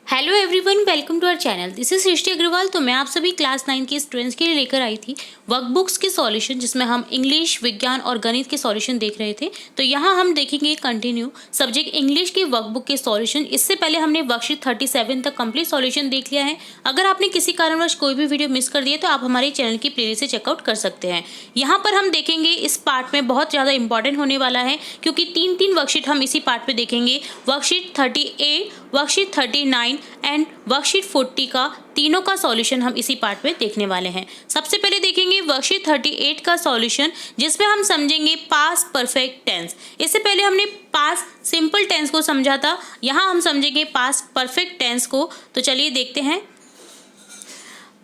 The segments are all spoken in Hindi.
Hello everyone, welcome to our channel. This is Srishti Agarwal. तो मैं आप सभी क्लास 9 के स्टूडेंट्स के लिए लेकर आई थी वर्कबुक्स के सॉल्यूशन, जिसमें हम इंग्लिश, विज्ञान और गणित के सॉल्यूशन देख रहे थे। तो यहाँ हम देखेंगे कंटिन्यू सब्जेक्ट इंग्लिश के वर्कबुक के सॉल्यूशन। इससे पहले हमने वर्कशीट 37 तक कंप्लीट सॉल्यूशन देख लिया है। अगर आपने किसी कारणवश कोई भी वीडियो मिस कर दिया तो आप हमारे चैनल की प्लेलिस्ट से चेकआउट कर सकते हैं। यहाँ पर हम देखेंगे इस पार्ट में बहुत ज़्यादा इंपॉर्टेंट होने वाला है, क्योंकि तीन वर्कशीट हम इसी पार्ट में देखेंगे। वर्कशीट 38, वर्कशीट 39 एंड वर्कशीट 40 का तीनों का सॉल्यूशन हम इसी पार्ट में देखने वाले हैं। सबसे पहले देखेंगे वर्कशीट 38 का सॉल्यूशन, जिसमें हम समझेंगे पास्ट परफेक्ट टेंस। इससे पहले हमने पास्ट सिंपल टेंस को समझा था, यहाँ हम समझेंगे पास्ट परफेक्ट टेंस को। तो चलिए देखते हैं।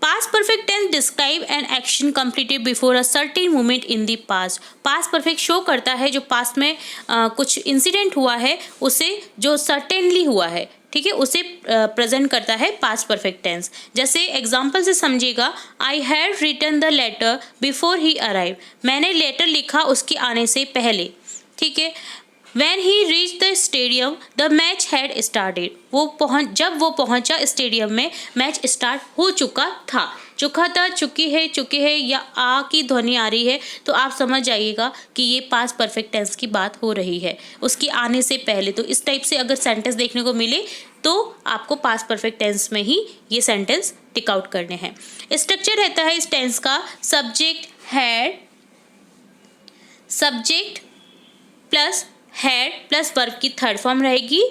Past perfect tense describe an action completed before a certain moment in the past. Past perfect show करता है जो पास्ट में कुछ इंसिडेंट हुआ है, उसे जो सर्टेनली हुआ है, ठीक है, उसे प्रेजेंट करता है पास्ट परफेक्ट टेंस। जैसे एग्जांपल से समझिएगा, I had written the letter before he arrive. मैंने लेटर लिखा उसके आने से पहले, ठीक है। When he reached the stadium, the match had started. जब वो पहुंचा स्टेडियम में, मैच स्टार्ट हो चुका था। चुकी है या आ की ध्वनि आ रही है तो आप समझ जाइएगा कि ये पास्ट परफेक्ट टेंस की बात हो रही है, उसकी आने से पहले। तो इस टाइप से अगर सेंटेंस देखने को मिले तो आपको पास्ट परफेक्ट टेंस में ही ये सेंटेंस टिक आउट करने हैं। स्ट्रक्चर रहता है इस टेंस का, subject had, subject plus had plus verb की थर्ड फॉर्म रहेगी,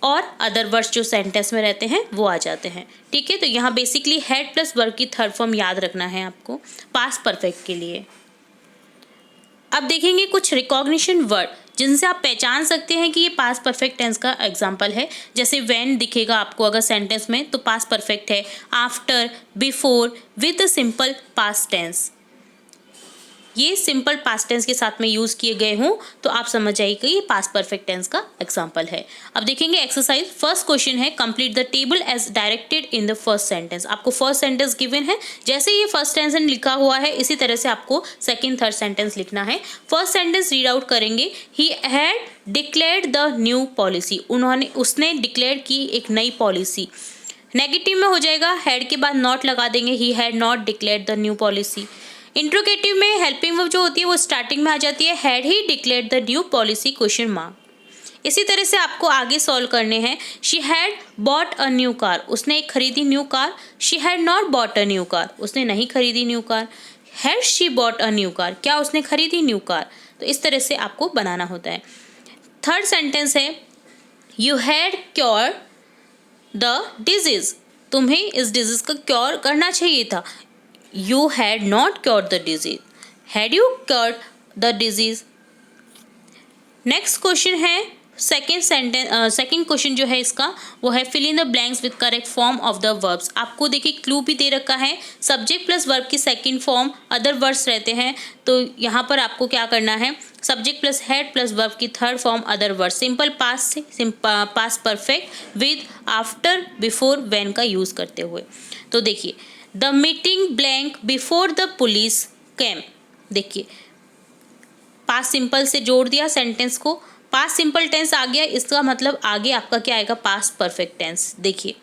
और अदर वर्ड्स जो सेंटेंस में रहते हैं वो आ जाते हैं, ठीक है। तो यहाँ बेसिकली हैड प्लस वर्ब की थर्ड फॉर्म याद रखना है आपको पास्ट परफेक्ट के लिए। अब देखेंगे कुछ रिकॉग्निशन वर्ड जिनसे आप पहचान सकते हैं कि ये पास्ट परफेक्ट टेंस का एग्जाम्पल है। जैसे व्हेन दिखेगा आपको अगर सेंटेंस में तो पास्ट परफेक्ट है। After, before with the simple past tense, ये सिंपल पास्ट टेंस के साथ में यूज किए गए हों तो आप समझ जाइए ये पास्ट परफेक्ट टेंस का एग्जांपल है। अब देखेंगे एक्सरसाइज। फर्स्ट क्वेश्चन है, complete the table as directed in the first sentence. आपको फर्स्ट सेंटेंस गिवन है, जैसे ये फर्स्ट सेंटेंस लिखा हुआ है इसी तरह से आपको सेकंड थर्ड सेंटेंस लिखना है। फर्स्ट सेंटेंस रीड आउट करेंगे, he had declared the new policy. उसने डिक्लेयर की एक नई पॉलिसी। नेगेटिव में हो जाएगा, हैड के बाद नॉट लगा देंगे, he had not declared the new policy. Interrogative में हेल्पिंग वर्ब जो होती है वो स्टार्टिंग में आ जाती है, had he declared the new policy question mark. इसी तरह से आपको आगे सॉल्व करने हैं। She had bought a new car, उसने एक खरीदी new car. She had not bought a new car, उसने नहीं खरीदी new car. Had she bought a new car, क्या उसने खरीदी न्यू कार। तो इस तरह से आपको बनाना होता है। थर्ड सेंटेंस है, you had cure the disease, तुम्हें इस डिजीज का क्योर करना चाहिए था। You had not cured the disease. Had you cured the disease? Next question है सेकेंड क्वेश्चन जो है इसका वो है, fill in the blanks with correct form of the verbs. आपको देखिए क्लू भी दे रखा है, सब्जेक्ट प्लस वर्ब की सेकेंड फॉर्म अदर वर्ड्स रहते हैं। तो यहाँ पर आपको क्या करना है, subject plus had plus verb की third form other word, simple past से past perfect with after, before, when का यूज करते हुए। तो देखिए, the meeting blank before the police came. देखिए पास्ट सिंपल से जोड़ दिया सेंटेंस को, पास्ट सिंपल टेंस आ गया, इसका मतलब आगे आपका क्या आएगा, पास्ट परफेक्ट टेंस। देखिए,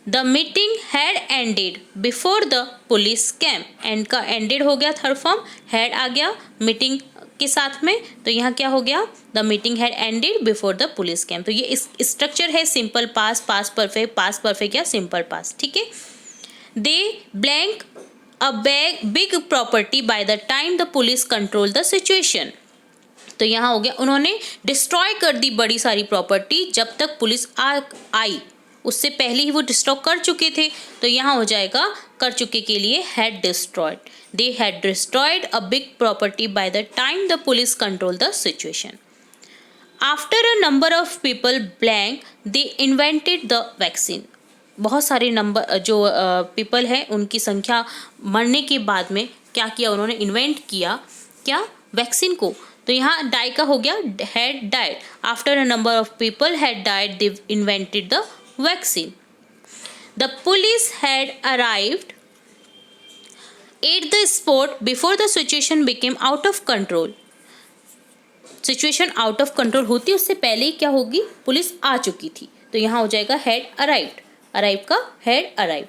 the meeting had ended before the police came, and का एंडेड हो गया थर्ड फॉर्म, हैड आ गया मीटिंग के साथ में, तो यहाँ क्या हो गया, the meeting had ended before the police came. तो ये स्ट्रक्चर है सिंपल पास्ट, पास्ट परफेक्ट या सिंपल पास्ट, ठीक है। They blank a big property by the time the police control the situation. तो यहाँ हो गया, उन्होंने डिस्ट्रॉय कर दी बड़ी सारी प्रॉपर्टी जब तक पुलिस आई, उससे पहले ही वो डिस्ट्रॉय कर चुके थे। तो यहाँ हो जाएगा कर चुके के लिए had destroyed, they had destroyed a big property by the time the police control the situation. After a number of people blank they invented the vaccine. बहुत सारे नंबर जो पीपल हैं उनकी संख्या मरने के बाद में क्या किया उन्होंने, इन्वेंट किया क्या, वैक्सीन को। तो यहाँ डाई का हो गया, had died. After a number of people had died they invented the vaccine. The police had arrived at the spot before the situation became out of control. Situation out of control होती उससे पहले ही क्या होगी, पुलिस आ चुकी थी। तो यहाँ हो जाएगा हैड अराइव्ड। अराइव का head arrive.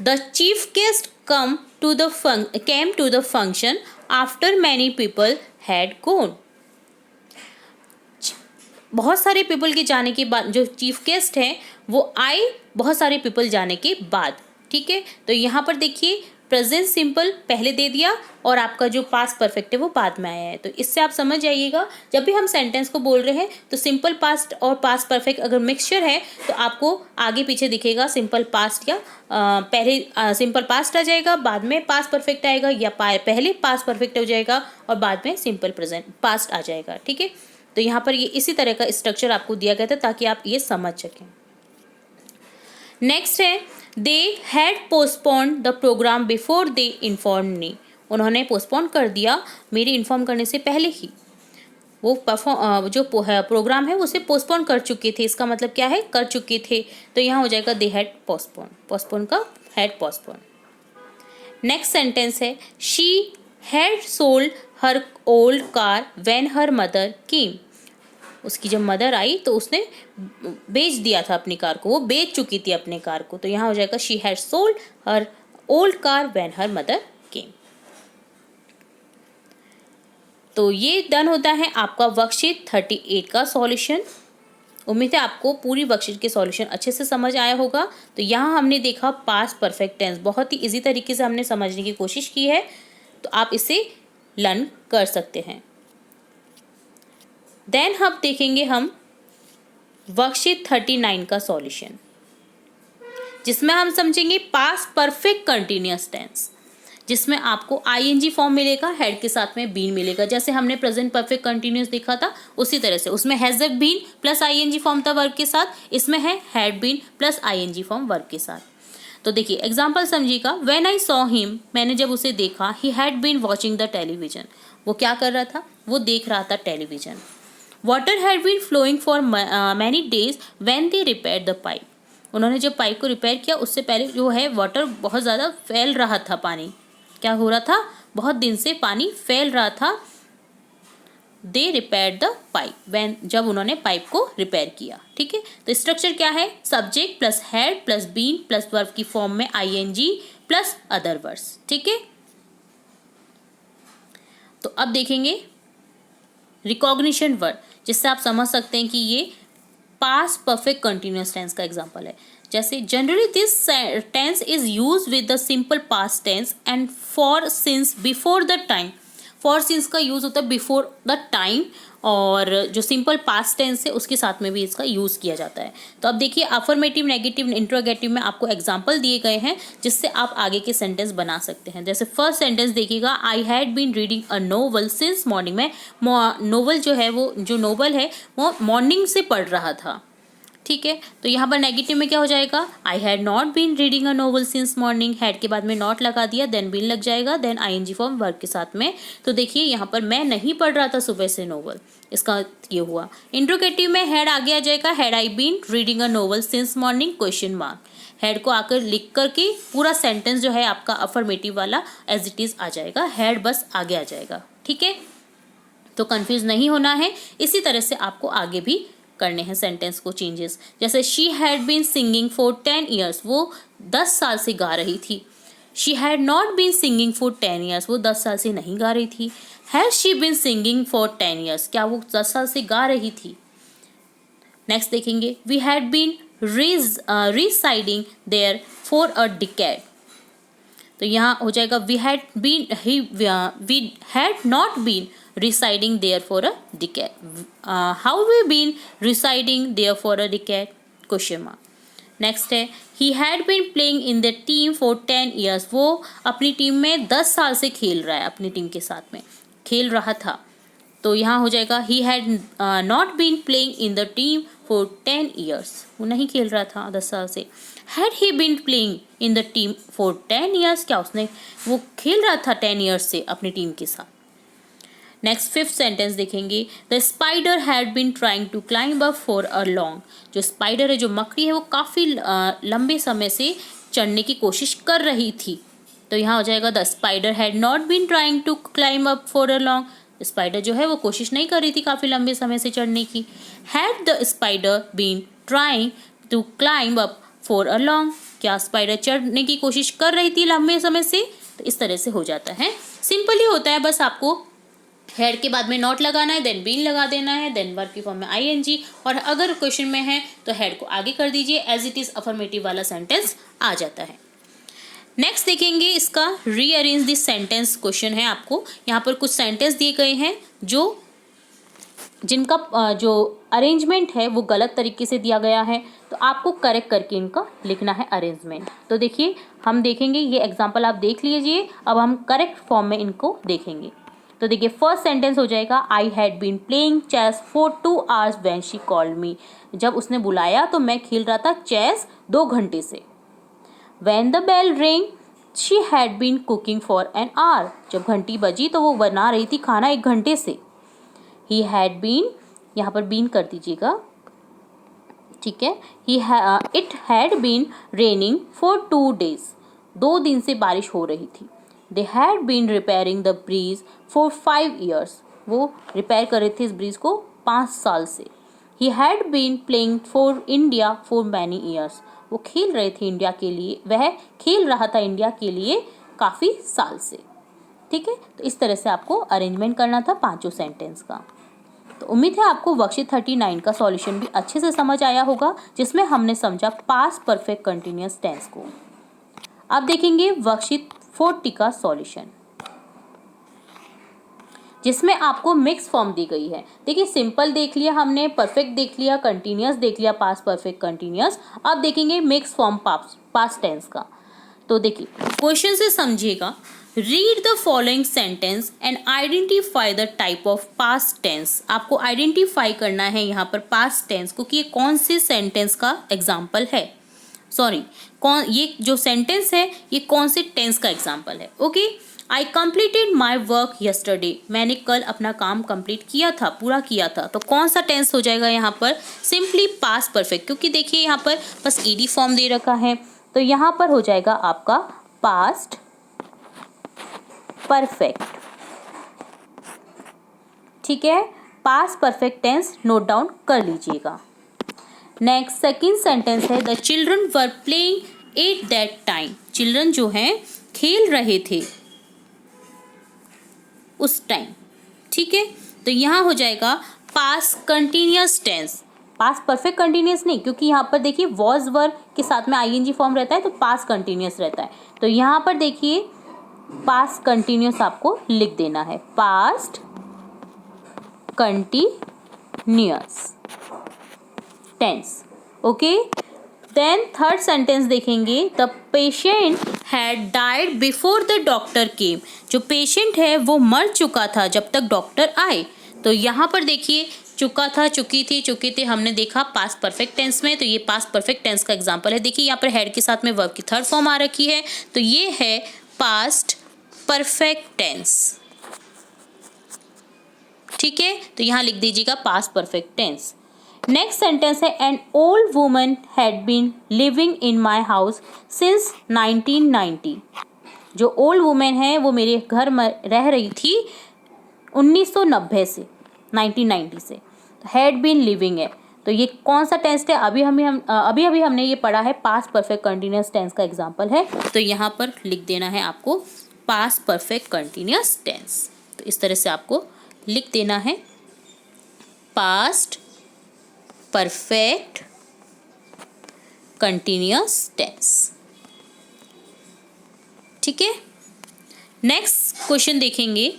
The chief guest came to the function after many people had gone। बहुत सारे पीपल के जाने के बाद जो चीफ गेस्ट हैं वो आए बहुत सारे पीपल जाने के बाद। ठीक है, तो यहाँ पर देखिए प्रेजेंट सिंपल पहले दे दिया और आपका जो पास्ट परफेक्ट है वो बाद में आया है। तो इससे आप समझ जाइएगा जब भी हम सेंटेंस को बोल रहे हैं तो सिंपल पास्ट और पास्ट परफेक्ट अगर मिक्सचर है तो आपको आगे पीछे दिखेगा सिंपल पास्ट या पहले सिंपल पास्ट आ जाएगा, बाद में पास्ट परफेक्ट आएगा, या पहले पास्ट परफेक्ट हो जाएगा और बाद में सिंपल प्रेजेंट पास्ट आ जाएगा। ठीक है, तो यहाँ पर ये इसी तरह का स्ट्रक्चर आपको दिया गया था ताकि आप ये समझ सकें। नेक्स्ट है they had postponed the programme before they inform me. उन्होंने पोस्टपोन कर दिया मेरे इन्फॉर्म करने से पहले ही। वो जो प्रोग्राम है उसे पोस्टपोन कर चुके थे। इसका मतलब क्या है, कर चुके थे। तो यहाँ हो जाएगा दे हैड पोस्टपोन, पोस्टपोन का हैड पोस्टपोन। नेक्स्ट सेंटेंस है she had sold her old car when her mother केम। उसकी जब मदर आई तो उसने बेच दिया था अपनी कार को, वो बेच चुकी थी अपने कार को। तो यहाँ हो जाएगा she had sold her old car when her mother केम। तो ये डन होता है आपका वर्कशीट 38 का सॉल्यूशन। उम्मीद है आपको पूरी वर्कशीट के सॉल्यूशन अच्छे से समझ आया होगा। तो यहाँ हमने देखा पास्ट परफेक्ट टेंस, बहुत ही इजी तरीके से हमने समझने की कोशिश की है, तो आप इसे लर्न कर सकते हैं। देन अब देखेंगे हम वर्कशीट 39 का सॉल्यूशन, जिसमें हम समझेंगे पास्ट परफेक्ट कंटिन्यूअस टेंस, जिसमें आपको आईएनजी फॉर्म मिलेगा, हेड के साथ में बीन मिलेगा। जैसे हमने प्रेजेंट परफेक्ट कंटिन्यूअस देखा था उसी तरह से उसमें has been plus ING form था वर्ब के साथ, इसमें है had been plus ING form verb के साथ। तो देखिए एग्जाम्पल समझिएगा। व्हेन आई सॉ हिम, मैंने जब उसे देखा, he had been watching the television. वो क्या कर रहा था, वो देख रहा था television. Water had been flowing for many days when they repair the pipe. उन्होंने जब पाइप को रिपेयर किया उससे पहले जो है वाटर बहुत ज़्यादा फैल रहा था, पानी क्या हो रहा था, बहुत दिन से पानी फैल रहा था। दे रिपेयर द पाइप, व्हेन जब उन्होंने पाइप को रिपेयर किया। ठीक है, तो स्ट्रक्चर क्या है, subject plus had plus been plus verb की फॉर्म में आईएनजी प्लस अदर वर्ड्स। ठीक है, तो अब देखेंगे रिकॉग्निशन वर्ड, जिससे आप समझ सकते हैं कि ये पास्ट परफेक्ट कंटिन्यूअस टेंस का एग्जांपल है। जैसे generally this tense is use with the simple past tense and for since before the time. For since का यूज होता है बिफोर द टाइम, और जो सिंपल पास्ट टेंस है उसके साथ में भी इसका यूज़ किया जाता है। तो अब देखिए अफर्मेटिव, नेगेटिव, इंट्रोगेटिव में आपको एग्जांपल दिए गए हैं जिससे आप आगे के सेंटेंस बना सकते हैं। जैसे फर्स्ट सेंटेंस देखिएगा, I had been reading a novel since morning. में नोवेल जो है वो जो नोवेल है वो मॉर्निंग से पढ़ रहा था। ठीक है, तो यहाँ पर नेगेटिव में क्या हो जाएगा, I had not been reading a novel since morning. Had के बाद में नॉट लगा दिया, देन बीन लग जाएगा, देन आईएनजी फॉर्म वर्ब के साथ में। तो देखिए यहाँ पर मैं नहीं पढ़ रहा था सुबह से नोवेल, इसका ये हुआ। इंट्रोगेटिव में हैड आगे आ जाएगा, had I been reading a novel since morning question mark. Had को आकर लिख करके पूरा सेंटेंस जो है आपका अफर्मेटिव वाला एज इट इज आ जाएगा, हैड बस आगे आ जाएगा। ठीक है, तो कंफ्यूज नहीं होना है। इसी तरह से आपको आगे भी करने हैं सेंटेंस को चेंजेस। जैसे she had been singing for 10 years, वो 10 साल से गा रही थी। She had not been singing for 10 years, वो 10 साल से नहीं गा रही थी। Has she been singing for 10 years, क्या वो 10 साल से गा रही थी। नेक्स्ट देखेंगे, we had been residing there for a decade. तो यहाँ हो जाएगा we had not been residing there for a decade. How we been residing there for a decade? Question mark. Next है, he had been playing in the team for 10 years. वो अपनी टीम में 10 साल से खेल रहा है, अपनी टीम के साथ में खेल रहा था। तो यहाँ हो जाएगा he had not been playing in the team for 10 years. वो नहीं खेल रहा था 10 साल से। Had he been playing in the team for 10 years? क्या उसने वो खेल रहा था 10 years से अपनी टीम के साथ। नेक्स्ट फिफ्थ सेंटेंस देखेंगे, the spider had been trying to climb up for a long. जो स्पाइडर है, जो मकड़ी है, वो काफ़ी लंबे समय से चढ़ने की कोशिश कर रही थी। तो यहाँ हो जाएगा the spider had not been trying to climb up for a long. Spider जो है वो कोशिश नहीं कर रही थी काफ़ी लंबे समय से चढ़ने की। Had the spider been trying to climb up for a long, क्या स्पाइडर चढ़ने की कोशिश कर रही थी लंबे समय से। तो इस तरह से हो जाता है, सिंपल ही होता है, बस आपको हेड के बाद में नॉट लगाना है, देन बीन लगा देना है, देन वर्ब की फॉर्म में आईएनजी, और अगर क्वेश्चन में है तो हेड को आगे कर दीजिए, एज इट इज अफर्मेटिव वाला सेंटेंस आ जाता है। नेक्स्ट देखेंगे इसका रीअरेंज दिस सेंटेंस क्वेश्चन है। आपको यहाँ पर कुछ सेंटेंस दिए गए हैं जिनका जो अरेंजमेंट है वो गलत तरीके से दिया गया है, तो आपको करेक्ट करके इनका लिखना है अरेंजमेंट। तो देखिए हम देखेंगे, ये एग्जांपल आप देख लीजिए, अब हम करेक्ट फॉर्म में इनको देखेंगे। तो देखिए फर्स्ट सेंटेंस हो जाएगा I had been playing chess for 2 hours when she called me. जब उसने बुलाया तो मैं खेल रहा था चेस 2 घंटे से। When the bell ring she had been cooking for an hour। जब घंटी बजी तो वो बना रही थी खाना 1 घंटे से। ही हैड बीन, यहाँ पर बीन कर दीजिएगा, ठीक है। It had been raining for 2 days। 2 दिन से बारिश हो रही थी। They had been repairing the bridge for 5 years। वो रिपेयर कर रहे थे इस ब्रिज को 5 साल से। He had been playing for India for many years. वो खेल रहे थे इंडिया के लिए, वह खेल रहा था इंडिया के लिए काफ़ी साल से, ठीक है। तो इस तरह से आपको अरेंजमेंट करना था 5 सेंटेंस का। तो उम्मीद है आपको वर्कशीट 39 का सॉल्यूशन भी अच्छे से समझ आया होगा, जिसमें हमने समझा पास्ट परफेक्ट कंटिन्यूअस टेंस को। अब देखेंगे वर्कशीट 40 का सॉल्यूशन, जिसमें आपको मिक्स फॉर्म दी गई है। देखिए सिंपल देख लिया हमने, परफेक्ट देख लिया, कंटिन्यूअस देख लिया, पास्ट परफेक्ट कंटिन्यूअस। अब देखेंगे मिक्स फॉर्म पास्ट टेंस का। तो देखिए क्वेश्चन से समझिएगा, read the following sentence and identify the type of past tense. आपको आइडेंटिफाई करना है यहाँ पर पास्ट टेंस को कि ये कौन से सेंटेंस का एग्जाम्पल है, ये जो सेंटेंस है ये कौन से टेंस का एग्जाम्पल है। Okay, I completed my work yesterday. मैंने कल अपना काम कंप्लीट किया था, पूरा किया था। तो कौन सा टेंस हो जाएगा यहाँ पर, सिंपली पास्ट परफेक्ट, क्योंकि देखिए यहाँ पर बस ईडी फॉर्म दे रखा है, तो यहाँ पर हो जाएगा आपका पास्ट परफेक्ट, ठीक है। Past perfect tense note down कर लीजिएगा। नेक्स्ट सेकंड सेंटेंस है the children were playing at that time. Children जो हैं खेल रहे थे उस टाइम, ठीक है। तो यहाँ हो जाएगा past continuous tense, past perfect continuous नहीं, क्योंकि यहाँ पर देखिए वॉज वर के साथ में आईएनजी फॉर्म रहता है तो पास्ट कंटिन्यूअस रहता है। तो यहाँ पर देखिए पास्ट कंटिन्यूअस आपको लिख देना है, past continuous tense. Okay, then third sentence देखेंगे the patient had died before the doctor came. जो पेशेंट है वो मर चुका था जब तक डॉक्टर आए। तो यहाँ पर देखिए चुका था, चुकी थी, चुके थे हमने देखा पास्ट परफेक्ट टेंस में, तो ये पास्ट परफेक्ट टेंस का एग्जांपल है। देखिए यहाँ पर हैड के साथ में वर्ब की थर्ड फॉर्म आ रखी है, तो ये है पास्ट परफेक्ट टेंस, ठीक है। तो यहाँ लिख दीजिएगा past perfect tense. Next sentence है an old woman had been living in my house since 1990। जो ओल्ड वुमेन है वो मेरे घर में रह रही थी 1990 से, 1990 से। हैड बीन लिविंग है, तो ये कौन सा टेंस है, अभी हमने ये पढ़ा है, पास्ट परफेक्ट कंटिन्यूअस टेंस का एग्जांपल है। तो यहाँ पर लिख देना है आपको पास्ट परफेक्ट कंटिन्यूअस टेंस। तो इस तरह से आपको लिख देना है पास्ट परफेक्ट कंटिन्यूअस टेंस, ठीक है। नेक्स्ट क्वेश्चन देखेंगे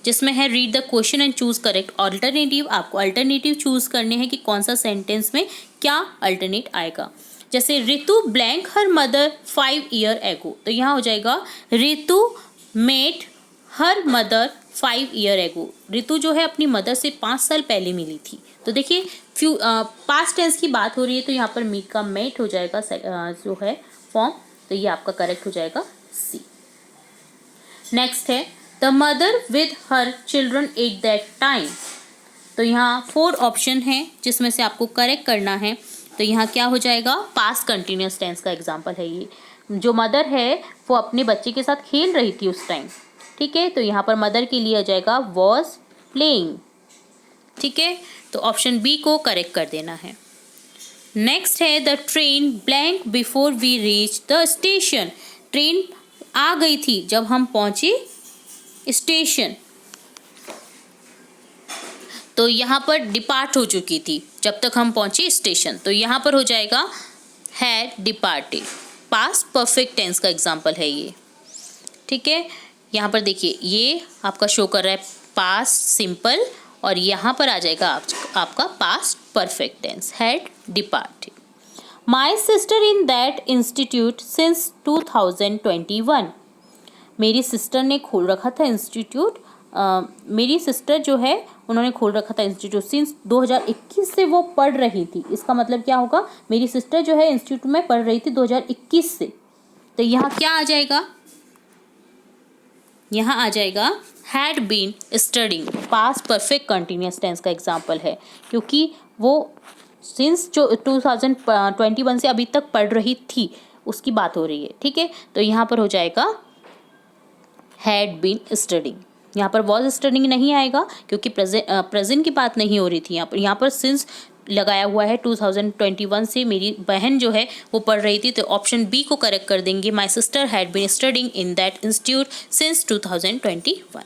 जिसमें है read the question and choose correct alternative. आपको अल्टरनेटिव चूज करने हैं कि कौन सा सेंटेंस में क्या अल्टरनेट आएगा। जैसे Ritu blank her mother 5 years ago, तो यहाँ हो जाएगा Ritu met her mother 5 years ago। Ritu जो है अपनी मदर से 5 साल पहले मिली थी। तो देखिए पास्ट टेंस की बात हो रही है, तो यहाँ पर मीट का मेट हो जाएगा जो है फॉर्म, तो ये आपका करेक्ट हो जाएगा सी। नेक्स्ट है the mother with her children eight that time. तो यहाँ 4 ऑप्शन है जिसमें से आपको करेक्ट करना है। तो यहाँ क्या हो जाएगा, पास्ट कंटिन्यूअस टेंस का एग्जाम्पल है ये। जो मदर है वो अपने बच्चे के साथ खेल रही थी उस टाइम, ठीक है। तो यहाँ पर मदर के लिए आ जाएगा वॉज प्लेइंग, ठीक है। तो ऑप्शन बी को करेक्ट कर देना है। नेक्स्ट है the train blank before we reach the station. Train आ गई थी जब हम पहुंचे स्टेशन। तो यहाँ पर डिपार्ट हो चुकी थी जब तक हम पहुंचे स्टेशन, तो यहाँ पर हो जाएगा had departed. Past perfect tense का एग्जाम्पल है ये, ठीक है। यहाँ पर देखिए ये आपका शो कर रहा है पास्ट सिंपल, और यहाँ पर आ जाएगा आपका past perfect tense had departed. My sister in that institute since 2021। मेरी सिस्टर ने खोल रखा था इंस्टीट्यूट, मेरी सिस्टर जो है उन्होंने खोल रखा था इंस्टीट्यूट सिंस 2021 से वो पढ़ रही थी। इसका मतलब क्या होगा, मेरी सिस्टर जो है इंस्टीट्यूट में पढ़ रही थी 2021 से। तो यहाँ क्या आ जाएगा, यहाँ आ जाएगा had been studying. Past perfect continuous tense का एग्जाम्पल है, क्योंकि वो सिंस जो 2021 से अभी तक पढ़ रही थी उसकी बात हो रही है, ठीक है। तो यहाँ पर हो जाएगा हैड बीन स्टडिंग। यहाँ पर वॉज स्टडिंग नहीं आएगा क्योंकि प्रेजेंट की बात नहीं हो रही थी। यहाँ पर सिंस लगाया हुआ है 2021 से मेरी बहन जो है वो पढ़ रही थी, तो ऑप्शन बी को करेक्ट कर देंगे। My sister had been studying in that institute since 2021।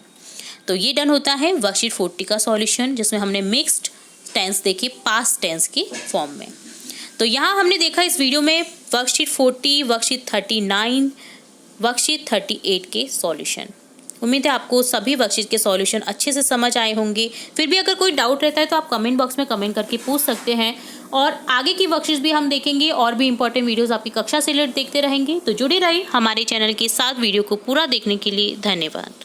तो ये डन होता है वर्कशीट 40 का सॉल्यूशन, जिसमें हमने मिक्स्ड टेंस देखे पास्ट टेंस के फॉर्म में। तो यहाँ हमने देखा इस वीडियो में वर्कशीट 40, वर्कशीट 39, वर्कशीट 38 के सॉल्यूशन। उम्मीद है आपको सभी वर्कशीट के सॉल्यूशन अच्छे से समझ आए होंगे। फिर भी अगर कोई डाउट रहता है तो आप कमेंट बॉक्स में कमेंट करके पूछ सकते हैं, और आगे की वर्कशीट भी हम देखेंगे और भी इंपॉर्टेंट वीडियोस आपकी कक्षा से रिलेटेड देखते रहेंगे। तो जुड़े रहिए हमारे चैनल के साथ। वीडियो को पूरा देखने के लिए धन्यवाद।